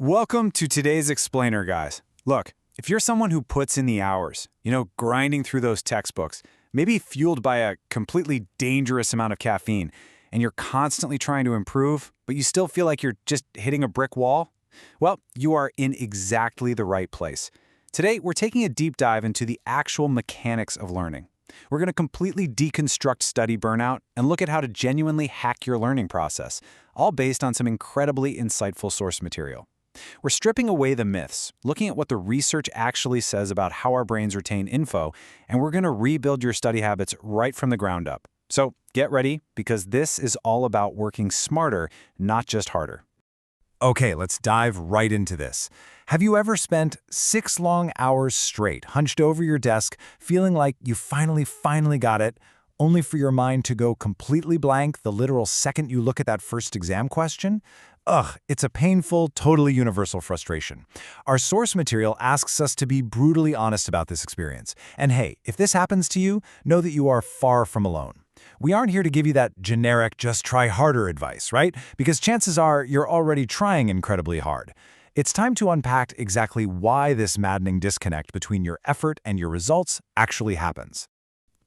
Welcome to today's explainer, guys. Look, if you're someone who puts in the hours, grinding through those textbooks, maybe fueled by a completely dangerous amount of caffeine, and you're constantly trying to improve, but you still feel like you're just hitting a brick wall, well, you are in exactly the right place. Today, we're taking a deep dive into the actual mechanics of learning. We're going to completely deconstruct study burnout and look at how to genuinely hack your learning process, all based on some incredibly insightful source material. We're stripping away the myths, looking at what the research actually says about how our brains retain info, and we're going to rebuild your study habits right from the ground up. So get ready, because this is all about working smarter, not just harder. Okay, let's dive right into this. Have you ever spent 6 long hours straight, hunched over your desk, feeling like you finally got it, only for your mind to go completely blank the literal second you look at that first exam question? Ugh, it's a painful, totally universal frustration. Our source material asks us to be brutally honest about this experience. And hey, if this happens to you, know that you are far from alone. We aren't here to give you that generic just try harder advice, right? Because chances are you're already trying incredibly hard. It's time to unpack exactly why this maddening disconnect between your effort and your results actually happens.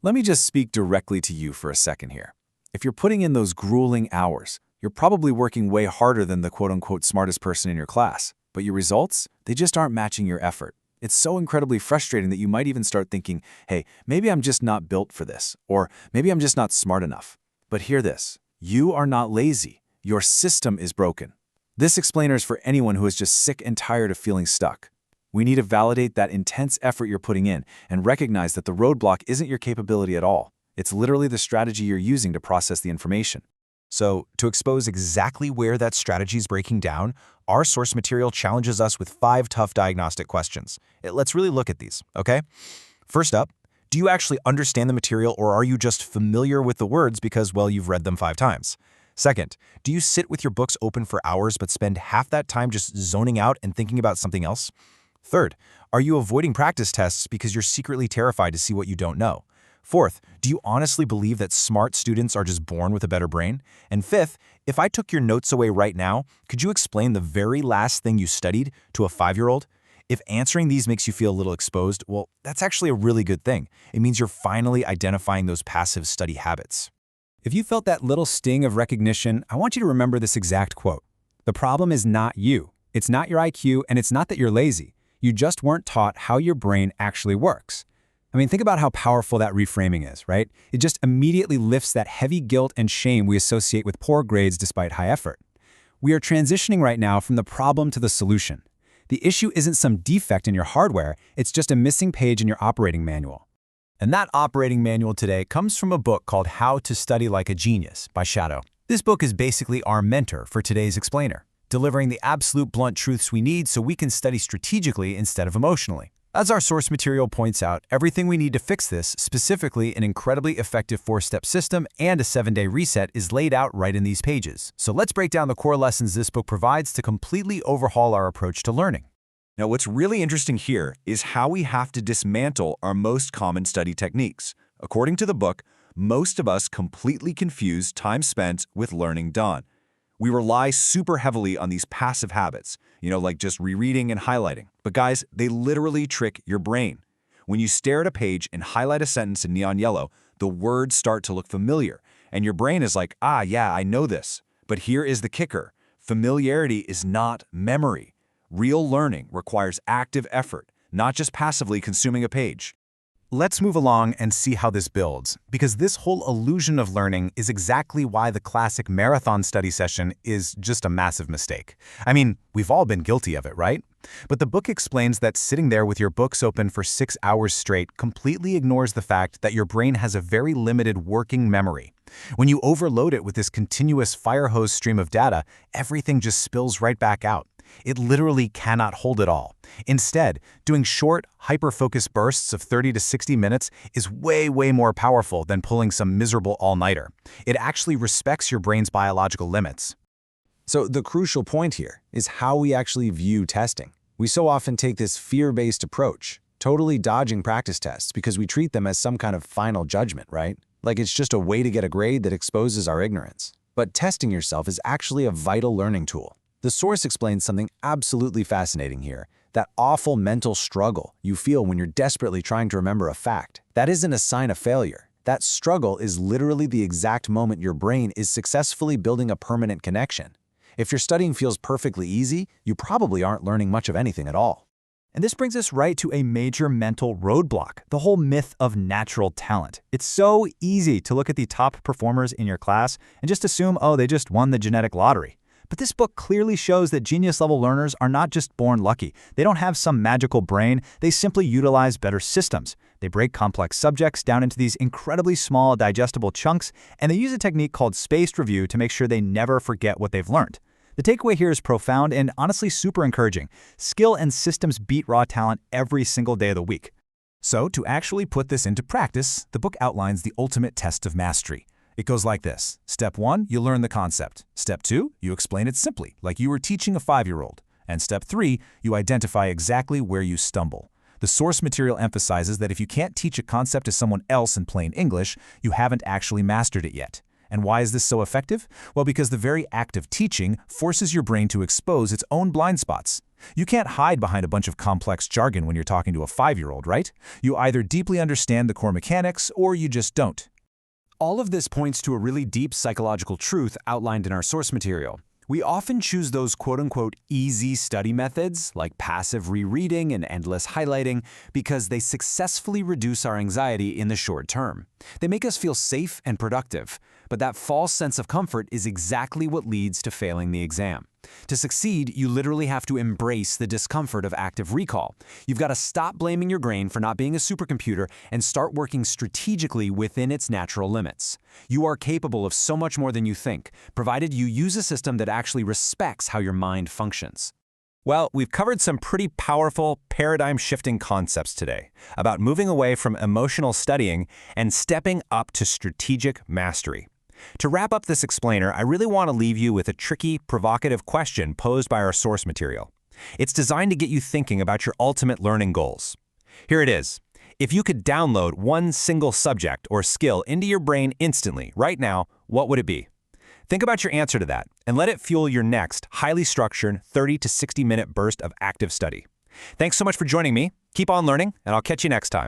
Let me just speak directly to you for a second here. If you're putting in those grueling hours, you're probably working way harder than the quote-unquote smartest person in your class. But your results, they just aren't matching your effort. It's so incredibly frustrating that you might even start thinking, hey, maybe I'm just not built for this, or maybe I'm just not smart enough. But hear this, you are not lazy. Your system is broken. This explainer is for anyone who is just sick and tired of feeling stuck. We need to validate that intense effort you're putting in and recognize that the roadblock isn't your capability at all. It's literally the strategy you're using to process the information. So, to expose exactly where that strategy is breaking down, our source material challenges us with 5 tough diagnostic questions. Let's really look at these, okay? First up, do you actually understand the material, or are you just familiar with the words because, well, you've read them 5 times? Second, do you sit with your books open for hours but spend half that time just zoning out and thinking about something else? Third, are you avoiding practice tests because you're secretly terrified to see what you don't know? Fourth, do you honestly believe that smart students are just born with a better brain? And fifth, if I took your notes away right now, could you explain the very last thing you studied to a 5-year-old? If answering these makes you feel a little exposed, well, that's actually a really good thing. It means you're finally identifying those passive study habits. If you felt that little sting of recognition, I want you to remember this exact quote. The problem is not you. It's not your IQ, and it's not that you're lazy. You just weren't taught how your brain actually works. I mean, think about how powerful that reframing is, right? It just immediately lifts that heavy guilt and shame we associate with poor grades despite high effort. We are transitioning right now from the problem to the solution. The issue isn't some defect in your hardware, it's just a missing page in your operating manual. And that operating manual today comes from a book called How to Study Like a Genius by Shadow. This book is basically our mentor for today's explainer, delivering the absolute blunt truths we need so we can study strategically instead of emotionally. As our source material points out, everything we need to fix this, specifically an incredibly effective 4-step system and a 7-day reset, is laid out right in these pages. So let's break down the core lessons this book provides to completely overhaul our approach to learning. Now, what's really interesting here is how we have to dismantle our most common study techniques. According to the book, most of us completely confuse time spent with learning done. We rely super heavily on these passive habits, like just rereading and highlighting. But guys, they literally trick your brain. When you stare at a page and highlight a sentence in neon yellow, the words start to look familiar, and your brain is like, yeah, I know this. But here is the kicker. Familiarity is not memory. Real learning requires active effort, not just passively consuming a page. Let's move along and see how this builds, because this whole illusion of learning is exactly why the classic marathon study session is just a massive mistake. I mean, we've all been guilty of it, right? But the book explains that sitting there with your books open for 6 hours straight completely ignores the fact that your brain has a very limited working memory. When you overload it with this continuous fire hose stream of data, everything just spills right back out. It literally cannot hold it all. Instead, doing short, hyper-focused bursts of 30 to 60 minutes is way more powerful than pulling some miserable all-nighter. It actually respects your brain's biological limits. So the crucial point here is how we actually view testing. We so often take this fear-based approach, totally dodging practice tests because we treat them as some kind of final judgment, right? Like it's just a way to get a grade that exposes our ignorance. But testing yourself is actually a vital learning tool. The source explains something absolutely fascinating here. That awful mental struggle you feel when you're desperately trying to remember a fact. That isn't a sign of failure. That struggle is literally the exact moment your brain is successfully building a permanent connection. If your studying feels perfectly easy, you probably aren't learning much of anything at all. And this brings us right to a major mental roadblock, the whole myth of natural talent. It's so easy to look at the top performers in your class and just assume, oh, they just won the genetic lottery. But this book clearly shows that genius-level learners are not just born lucky. They don't have some magical brain. They simply utilize better systems. They break complex subjects down into these incredibly small, digestible chunks, and they use a technique called spaced review to make sure they never forget what they've learned. The takeaway here is profound and honestly super encouraging. Skill and systems beat raw talent every single day of the week. So, to actually put this into practice, the book outlines the ultimate test of mastery. It goes like this. Step 1, you learn the concept. Step 2, you explain it simply, like you were teaching a 5-year-old. And step 3, you identify exactly where you stumble. The source material emphasizes that if you can't teach a concept to someone else in plain English, you haven't actually mastered it yet. And why is this so effective? Well, because the very act of teaching forces your brain to expose its own blind spots. You can't hide behind a bunch of complex jargon when you're talking to a 5-year-old, right? You either deeply understand the core mechanics or you just don't. All of this points to a really deep psychological truth outlined in our source material. We often choose those quote-unquote easy study methods, like passive rereading and endless highlighting, because they successfully reduce our anxiety in the short term. They make us feel safe and productive, but that false sense of comfort is exactly what leads to failing the exam. To succeed, you literally have to embrace the discomfort of active recall. You've got to stop blaming your brain for not being a supercomputer and start working strategically within its natural limits. You are capable of so much more than you think, provided you use a system that actually respects how your mind functions. Well, we've covered some pretty powerful, paradigm-shifting concepts today about moving away from emotional studying and stepping up to strategic mastery. To wrap up this explainer, I really want to leave you with a tricky, provocative question posed by our source material. It's designed to get you thinking about your ultimate learning goals. Here it is. If you could download one single subject or skill into your brain instantly, right now, what would it be? Think about your answer to that, and let it fuel your next, highly structured 30 to 60-minute burst of active study. Thanks so much for joining me. Keep on learning, and I'll catch you next time.